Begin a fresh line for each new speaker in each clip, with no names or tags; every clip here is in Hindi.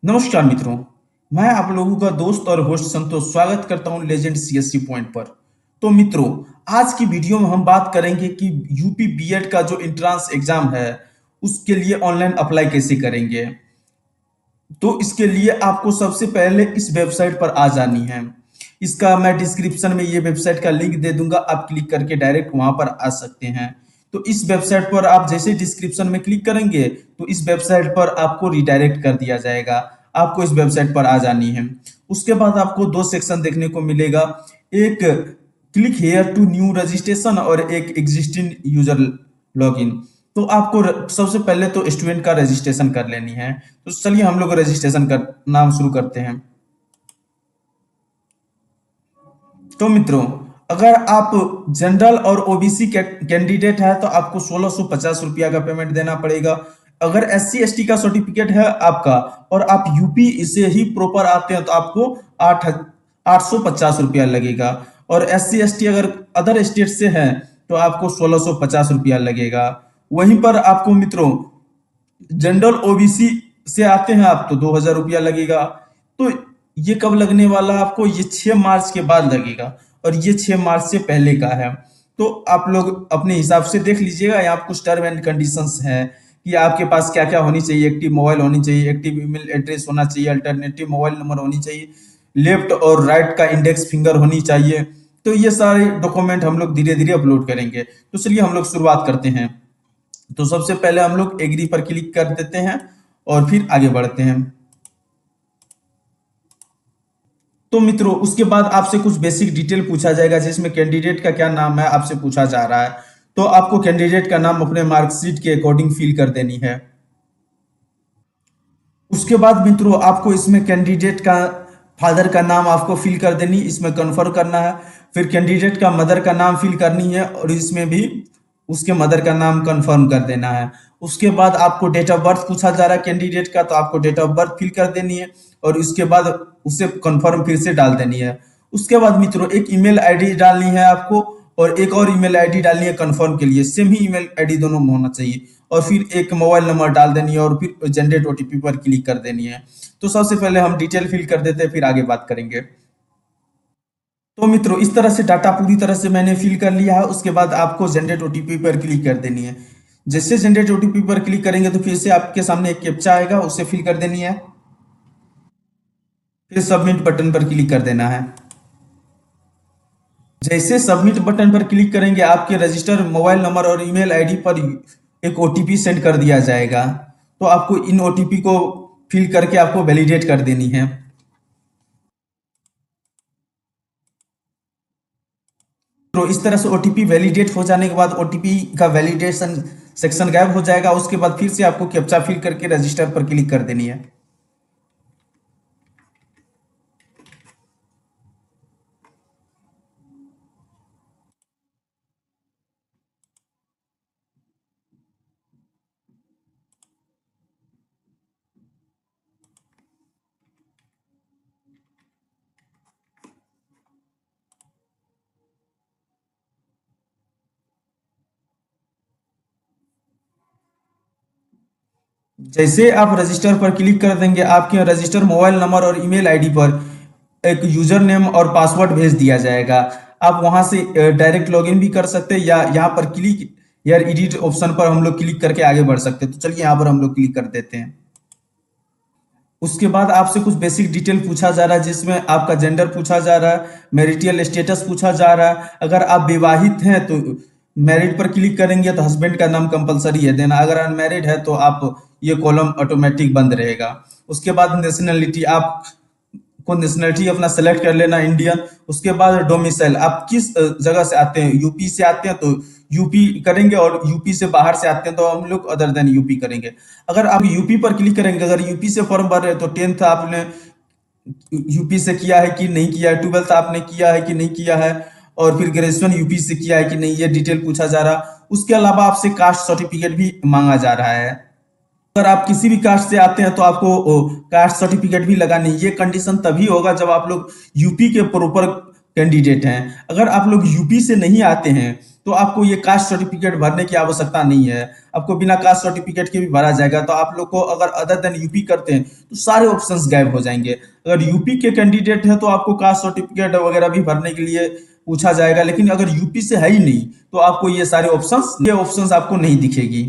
नमस्कार मित्रों। मैं आप लोगों का दोस्त और होस्ट संतोष स्वागत करता हूं लेजेंड सीएससी पॉइंट पर। तो मित्रों, आज की वीडियो में हम बात करेंगे कि यूपी बीएड का जो एंट्रेंस एग्जाम है उसके लिए ऑनलाइन अप्लाई कैसे करेंगे। तो इसके लिए आपको सबसे पहले इस वेबसाइट पर आ जानी है। इसका मैं डिस्क्रिप्शन में ये वेबसाइट का लिंक दे दूंगा, आप क्लिक करके डायरेक्ट वहां पर आ सकते हैं। तो इस वेबसाइट पर आप जैसे डिस्क्रिप्शन में क्लिक करेंगे तो इस वेबसाइट पर आपको रिडायरेक्ट कर दिया जाएगा। आपको इस वेबसाइट पर आ जानी है। उसके बाद आपको दो सेक्शन देखने को मिलेगा। एक click here to new registration और एक एग्जिस्टिंग यूजर लॉगिन। तो आपको सबसे पहले तो स्टूडेंट का रजिस्ट्रेशन कर लेनी है। तो चलिए हम लोग रजिस्ट्रेशन कर नाम शुरू करते हैं। तो मित्रों, अगर आप जनरल और ओबीसी कैंडिडेट है तो आपको 1650 रुपया का पेमेंट देना पड़ेगा। अगर एससी एसटी का सर्टिफिकेट है आपका और आप यूपी से ही प्रॉपर आते हैं तो आपको 850 रुपया लगेगा। और एससी एसटी अगर अदर स्टेट से है तो आपको 1650 रुपया लगेगा। वहीं पर आपको मित्रों जनरल ओबीसी से आते हैं आप तो 2000 रुपया लगेगा। तो ये कब लगने वाला है आपको? ये 6 मार्च के बाद लगेगा और ये 6 मार्च से पहले का है। तो आप लोग अपने हिसाब से देख लीजिएगा। यहाँ कुछ टर्म एंड कंडीशंस है कि आपके पास क्या क्या होनी चाहिए। एक्टिव मोबाइल होनी चाहिए, एक्टिव ईमेल एड्रेस होना चाहिए, अल्टरनेटिव मोबाइल नंबर होनी चाहिए, लेफ्ट और राइट का इंडेक्स फिंगर होनी चाहिए। तो ये सारे डॉक्यूमेंट हम लोग धीरे धीरे अपलोड करेंगे। तो चलिए हम लोग शुरुआत करते हैं। तो सबसे पहले हम लोग एग्री पर क्लिक कर देते हैं और फिर आगे बढ़ते हैं। तो मित्रों, उसके बाद आपसे कुछ बेसिक डिटेल पूछा जाएगा जिसमें कैंडिडेट का क्या नाम है आपसे पूछा जा रहा है। तो आपको कैंडिडेट का नाम अपने मार्कशीट के अकॉर्डिंग फिल कर देनी है। उसके बाद मित्रों आपको इसमें कैंडिडेट का फादर का नाम आपको फिल कर देनी, इसमें कन्फर्म करना है। फिर कैंडिडेट का मदर का नाम फिल करनी है और इसमें भी उसके मदर का नाम कंफर्म कर देना है। उसके बाद आपको डेट ऑफ बर्थ पूछा जा रहा है कैंडिडेट का, तो आपको डेट ऑफ बर्थ फिल कर देनी है और उसके बाद उसे कंफर्म फिर से डाल देनी है। उसके बाद मित्रों एक ईमेल आईडी डालनी है आपको और एक और ईमेल आईडी डालनी है कंफर्म के लिए। सेम ही ईमेल आईडी दोनों में होना चाहिए और फिर एक मोबाइल नंबर डाल देनी है और फिर जनरेट ओटीपी पर क्लिक कर देनी है। तो सबसे पहले हम डिटेल फिल कर देते हैं, फिर आगे बात करेंगे। तो मित्रों इस तरह से डाटा पूरी तरह से मैंने फिल कर लिया है। उसके बाद आपको जनरेट ओटीपी पर क्लिक कर देनी है। जैसे जनरेट ओटीपी पर क्लिक करेंगे तो फिर से आपके सामने एक कैप्चा आएगा, उसे फिल कर देनी है। फिर सबमिट बटन पर क्लिक कर देना है। जैसे सबमिट बटन पर क्लिक करेंगे आपके रजिस्टर मोबाइल नंबर और ईमेल आईडी पर एक ओटीपी सेंड कर दिया जाएगा। तो आपको इन ओटीपी को फिल करके आपको वैलिडेट कर देनी है। तो इस तरह से ओटीपी वैलिडेट हो जाने के बाद ओटीपी का वैलिडेशन सेक्शन गायब हो जाएगा। उसके बाद फिर से आपको कैप्चा फिल करके रजिस्टर पर क्लिक कर देनी है। जैसे आप रजिस्टर पर क्लिक कर देंगे आपके रजिस्टर मोबाइल नंबर और ईमेल आईडी पर एक यूजर नेम और पासवर्ड भेज दिया जाएगा। आप वहां से डायरेक्ट लॉगिन भी कर सकते हैं या यहाँ पर क्लिक या एडिट ऑप्शन पर हम लोग क्लिक करके आगे बढ़ सकते हैं। तो चलिए यहाँ पर हम लोग क्लिक कर देते हैं। उसके बाद आपसे कुछ बेसिक डिटेल पूछा जा रहा है जिसमें आपका जेंडर पूछा जा रहा है, मैरिटल स्टेटस पूछा जा रहा है। अगर आप विवाहित हैं तो मैरिड पर क्लिक करेंगे तो हस्बैंड का नाम कंपलसरी है देना। अगर अनमैरिड है तो आप ये कॉलम ऑटोमेटिक बंद रहेगा। उसके बाद नेशनलिटी, आप को नेशनलिटी अपना सेलेक्ट कर लेना, इंडियन। उसके बाद डोमिसाइल, आप किस जगह से आते हैं। यूपी से आते हैं तो यूपी करेंगे और यूपी से बाहर से आते हैं तो हम लोग अदर देन यूपी करेंगे। अगर आप यूपी पर क्लिक करेंगे, अगर यूपी से फॉर्म भर रहे हैं तो 10th आपने यूपी से किया है कि नहीं किया है, 12th आपने किया है कि नहीं किया है, और फिर ग्रेजुएशन यूपी से किया है कि नहीं, ये डिटेल पूछा जा रहा। उसके अलावा आपसे कास्ट सर्टिफिकेट भी मांगा जा रहा है। अगर आप किसी भी कास्ट से आते हैं तो आपको कास्ट सर्टिफिकेट भी लगानी है। ये कंडीशन तभी होगा जब आप लोग यूपी के प्रॉपर कैंडिडेट हैं। अगर आप लोग यूपी से नहीं आते हैं तो आपको ये कास्ट सर्टिफिकेट भरने की आवश्यकता नहीं है, आपको बिना कास्ट सर्टिफिकेट के भी भरा जाएगा। तो आप लोग को अगर अदर देन यूपी करते हैं तो सारे ऑप्शंस गायब हो जाएंगे। अगर यूपी के कैंडिडेट है तो आपको कास्ट सर्टिफिकेट वगैरह भी भरने के लिए पूछा जाएगा, लेकिन अगर यूपी से है ही नहीं तो आपको ये ऑप्शंस आपको नहीं दिखेगी।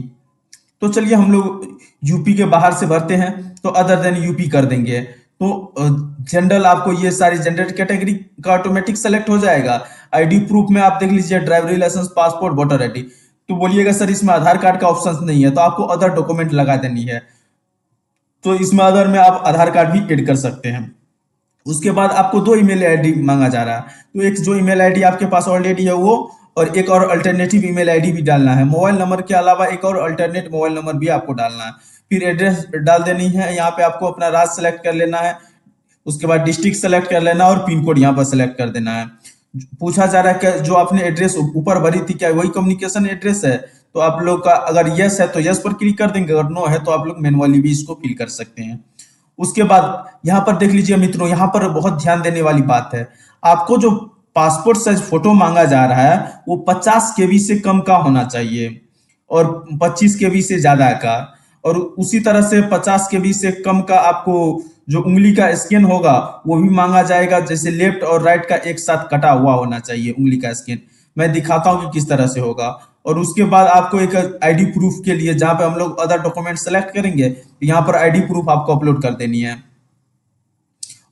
तो चलिए हम लोग यूपी के बाहर से भरते हैं, तो अदर देन यूपी कर देंगे। तो जनरल आपको ये सारी जनरल कैटेगरी का ऑटोमेटिक सेलेक्ट हो जाएगा। आईडी प्रूफ में आप देख लीजिए ड्राइवरी लाइसेंस, पासपोर्ट, वोटर आईडी। तो बोलिएगा सर इसमें आधार कार्ड का ऑप्शन नहीं है, तो आपको अदर डॉक्यूमेंट लगा देनी है। तो इसमें अदर में आप आधार कार्ड भी ऐड कर सकते हैं। उसके बाद आपको दो ईमेल आईडी मांगा जा रहा है, तो एक जो ईमेल आईडी आपके पास ऑलरेडी है वो, और एक और अल्टरनेटिव ईमेल आईडी भी डालना है। मोबाइल नंबर के अलावा एक और अल्टरनेट मोबाइल नंबर भी आपको डालना है। फिर एड्रेस डाल देनी है, यहाँ पे आपको अपना राज्य सेलेक्ट कर लेना है। उसके बाद डिस्ट्रिक्ट सेलेक्ट कर लेना और पिन कोड यहाँ पर सेलेक्ट कर देना है। पूछा जा रहा है कि जो आपने एड्रेस ऊपर भरी थी क्या वही कम्युनिकेशन एड्रेस है, तो आप लोग का अगर यस है तो यस पर क्लिक कर देंगे, अगर नो है तो आप लोग मैनुअली भी इसको फिल कर सकते हैं। उसके बाद यहाँ पर देख लीजिए मित्रों, यहाँ पर बहुत ध्यान देने वाली बात है। आपको जो पासपोर्ट साइज फोटो मांगा जा रहा है वो 50 केबी से कम का होना चाहिए और 25 केबी से ज्यादा का। और उसी तरह से 50 केबी से कम का आपको जो उंगली का स्कैन होगा वो भी मांगा जाएगा, जैसे लेफ्ट और राइट का एक साथ कटा हुआ होना चाहिए उंगली का स्कैन। मैं दिखाता हूँ कि किस तरह से होगा। और उसके बाद आपको एक आईडी प्रूफ के लिए, जहां पे हम लोग अदर डॉक्यूमेंट सेलेक्ट करेंगे, यहाँ पर आईडी प्रूफ आपको अपलोड कर देनी है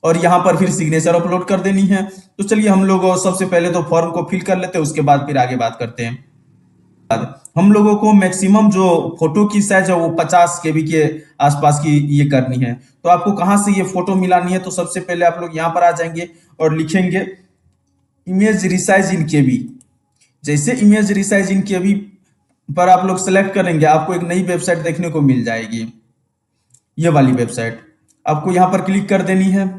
और यहाँ पर फिर सिग्नेचर अपलोड कर देनी है। तो चलिए हम लोग सबसे पहले तो फॉर्म को फिल कर लेते हैं, उसके बाद फिर आगे बात करते हैं। हम लोगों को मैक्सिमम जो फोटो की साइज है वो 50 केबी के आसपास की ये करनी है। तो आपको कहाँ से ये फोटो मिलानी है, तो सबसे पहले आप लोग यहाँ पर आ जाएंगे और लिखेंगे इमेज रिसाइज इन केबी। जैसे इमेज रिसाइज इन केबी पर आप लोग सेलेक्ट करेंगे, आपको एक नई वेबसाइट देखने को मिल जाएगी, ये वाली वेबसाइट। आपको यहाँ पर क्लिक कर देनी है।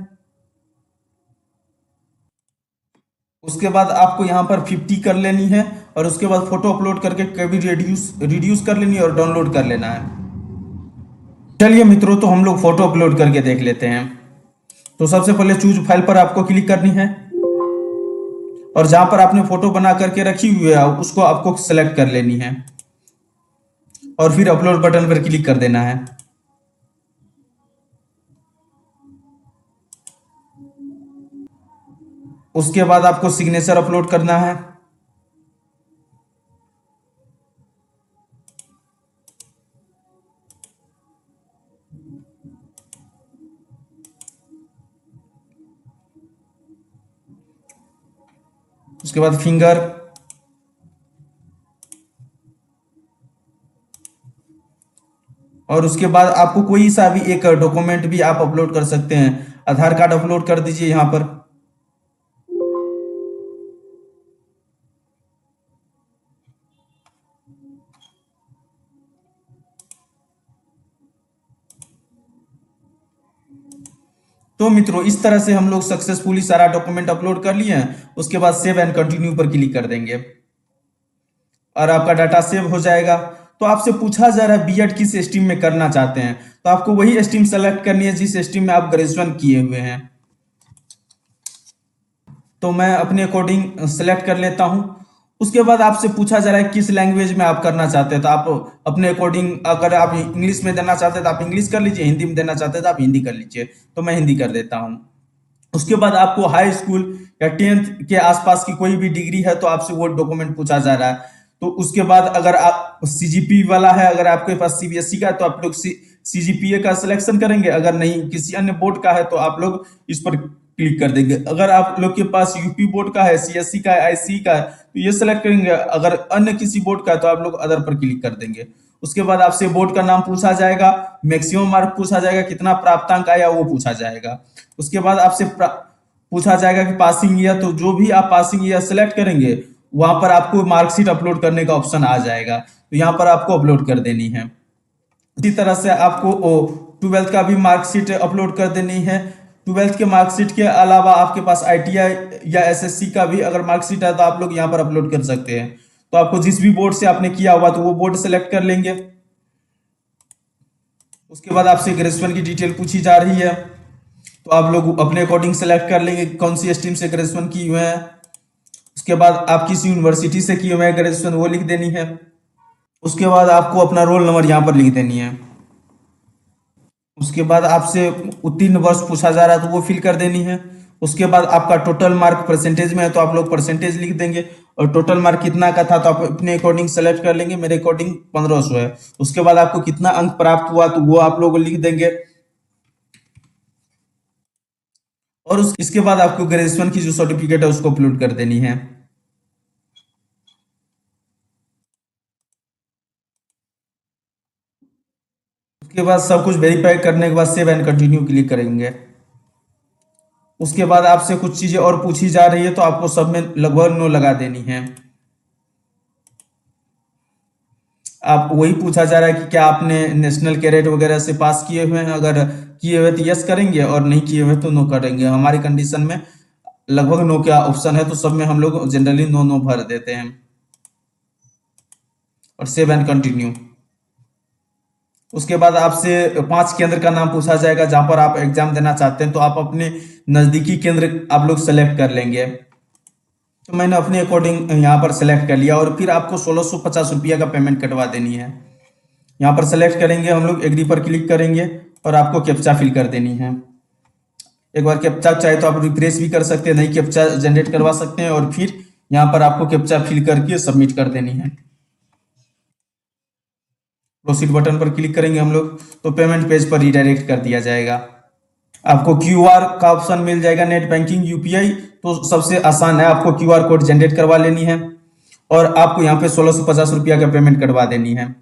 उसके बाद आपको यहाँ पर 50 कर लेनी है और उसके बाद फोटो अपलोड करके कभी रिड्यूस रिड्यूस कर लेनी है और डाउनलोड कर लेना है। चलिए मित्रों, तो हम लोग फोटो अपलोड करके देख लेते हैं। तो सबसे पहले चूज फाइल पर आपको क्लिक करनी है और जहां पर आपने फोटो बना करके रखी हुई है उसको आपको सेलेक्ट कर लेनी है और फिर अपलोड बटन पर क्लिक कर देना है। उसके बाद आपको सिग्नेचर अपलोड करना है। उसके बाद फिंगर, और उसके बाद आपको कोई सा भी एक डॉक्यूमेंट भी आप अपलोड कर सकते हैं। आधार कार्ड अपलोड कर दीजिए यहाँ पर। तो मित्रों इस तरह से हम लोग सक्सेसफुली सारा डॉक्यूमेंट अपलोड कर लिए हैं। उसके बाद सेव एंड कंटिन्यू पर क्लिक कर देंगे और आपका डाटा सेव हो जाएगा। तो आपसे पूछा जा रहा है बीएड किस स्ट्रीम में करना चाहते हैं, तो आपको वही स्ट्रीम सेलेक्ट करनी है जिस स्ट्रीम में आप ग्रेजुएशन किए हुए हैं। तो मैं अपने अकॉर्डिंग सेलेक्ट कर लेता हूं। उसके बाद आपसे पूछा जा रहा है किस लैंग्वेज में आप करना चाहते हैं, तो आप अपने अकॉर्डिंग, अगर आप इंग्लिश में देना चाहते हैं तो आप इंग्लिश कर लीजिए, हिंदी में देना चाहते हैं तो आप हिंदी कर लीजिए। तो मैं हिंदी कर देता हूं। उसके बाद आपको हाई स्कूल या 10th के आसपास की कोई भी डिग्री है तो आपसे वो डॉक्यूमेंट पूछा जा रहा है। तो उसके बाद अगर आप सीजीपी वाला है, अगर आपके पास सीबीएसई का है तो आप लोग सीजीपीए का सिलेक्शन करेंगे, अगर नहीं किसी अन्य बोर्ड का है तो आप लोग इस पर क्लिक कर देंगे। अगर आप लोग के पास यूपी बोर्ड का है, सीएससी का है, आईसी का है तो ये सेलेक्ट करेंगे, अगर अन्य किसी बोर्ड का है तो आप लोग अदर पर क्लिक कर देंगे। उसके बाद आपसे बोर्ड का नाम पूछा जाएगा, मैक्सिमम मार्क पूछा जाएगा, कितना प्राप्तांक आया वो पूछा जाएगा। उसके बाद आपसे पूछा जाएगा कि पासिंग ईयर, तो जो भी आप पासिंग ईयर सेलेक्ट करेंगे वहां पर आपको मार्कशीट अपलोड करने का ऑप्शन आ जाएगा, तो यहाँ पर आपको अपलोड कर देनी है। इसी तरह से आपको 12th का भी मार्कशीट अपलोड कर देनी है। 12th के मार्कशीट के अलावा आपके पास आईटीआई या एसएससी का भी अगर मार्कशीट है तो आप लोग यहाँ पर अपलोड कर सकते हैं। तो आपको जिस भी बोर्ड से आपने किया हुआ तो वो बोर्ड सेलेक्ट कर लेंगे। उसके बाद आपसे ग्रेजुएशन की डिटेल पूछी जा रही है। तो आप लोग अपने अकॉर्डिंग सेलेक्ट कर लेंगे कि कौन सी स्ट्रीम से ग्रेजुएशन की हुए हैं। उसके बाद आप किस यूनिवर्सिटी से किए हुए हैं ग्रेजुएशन वो लिख देनी है। उसके बाद आपको अपना रोल नंबर यहाँ पर लिख देनी है। उसके बाद आपसे उत्तीर्ण वर्ष पूछा जा रहा है तो वो फिल कर देनी है। उसके बाद आपका टोटल मार्क परसेंटेज में है तो आप लोग परसेंटेज लिख देंगे, और टोटल मार्क कितना का था तो आप अपने अकॉर्डिंग सेलेक्ट कर लेंगे। मेरे अकॉर्डिंग 1500 है। उसके बाद आपको कितना अंक प्राप्त हुआ तो वो आप लोग लिख देंगे। और इसके बाद आपको ग्रेजुएशन की जो सर्टिफिकेट है उसको अपलोड कर देनी है। उसके बाद सब कुछ वेरीफाई करने के बाद सेव एंड कंटिन्यू क्लिक करेंगे। उसके बाद आपसे कुछ चीजें और पूछी जा रही है तो आपको सब में लगभग नो लगा देनी है। आप वही पूछा जा रहा है कि क्या आपने नेशनल कैडेट वगैरह से पास किए हुए हैं, अगर किए हुए तो यस करेंगे और नहीं किए हुए तो नो करेंगे। हमारी कंडीशन में लगभग नो का ऑप्शन है तो सब में हम लोग जनरली नो नो भर देते हैं। और सेव एंड कंटिन्यू। उसके बाद आपसे 5 केंद्र का नाम पूछा जाएगा जहां पर आप एग्जाम देना चाहते हैं, तो आप अपने नजदीकी केंद्र आप लोग सेलेक्ट कर लेंगे। तो मैंने अपने अकॉर्डिंग यहाँ पर सेलेक्ट कर लिया, और फिर आपको 1650 रुपया का पेमेंट कटवा देनी है। यहाँ पर सेलेक्ट करेंगे हम लोग, एग्री पर क्लिक करेंगे और आपको कैप्चा फिल कर देनी है। एक बार कैप्चा चाहे तो आप रिफ्रेश भी कर सकते हैं, नहीं कैप्चा जनरेट करवा सकते हैं, और फिर यहाँ पर आपको कैप्चा फिल करके सबमिट कर देनी है। प्रोसीड बटन पर क्लिक करेंगे हम लोग तो पेमेंट पेज पर रिडायरेक्ट कर दिया जाएगा। आपको क्यूआर का ऑप्शन मिल जाएगा, नेट बैंकिंग यूपीआई। तो सबसे आसान है, आपको क्यूआर कोड जनरेट करवा लेनी है और आपको यहाँ पे 1650 रुपया का पेमेंट करवा देनी है।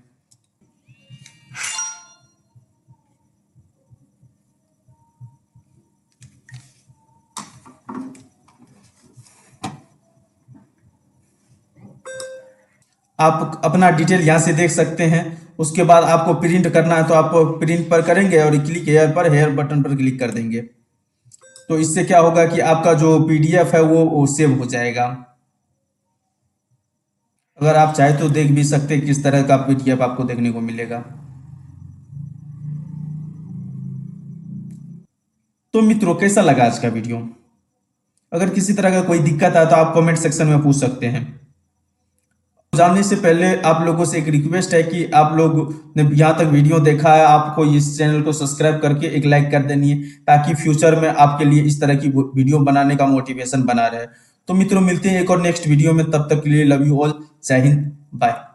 आप अपना डिटेल यहाँ से देख सकते हैं। उसके बाद आपको प्रिंट करना है तो आप प्रिंट पर करेंगे और क्लिक हेयर पर, हेयर बटन पर क्लिक कर देंगे। तो इससे क्या होगा कि आपका जो पीडीएफ है वो सेव हो जाएगा। अगर आप चाहे तो देख भी सकते हैं किस तरह का पीडीएफ आपको देखने को मिलेगा। तो मित्रों, कैसा लगा आज का वीडियो? अगर किसी तरह का कोई दिक्कत है तो आप कमेंट सेक्शन में पूछ सकते हैं। जानने से पहले आप लोगों से एक रिक्वेस्ट है कि आप लोग ने यहाँ तक वीडियो देखा है, आपको इस चैनल को सब्सक्राइब करके एक लाइक कर देनी है, ताकि फ्यूचर में आपके लिए इस तरह की वीडियो बनाने का मोटिवेशन बना रहे। तो मित्रों, मिलते हैं एक और नेक्स्ट वीडियो में, तब तक के लिए लव यू ऑल। जय हिंद, बाय।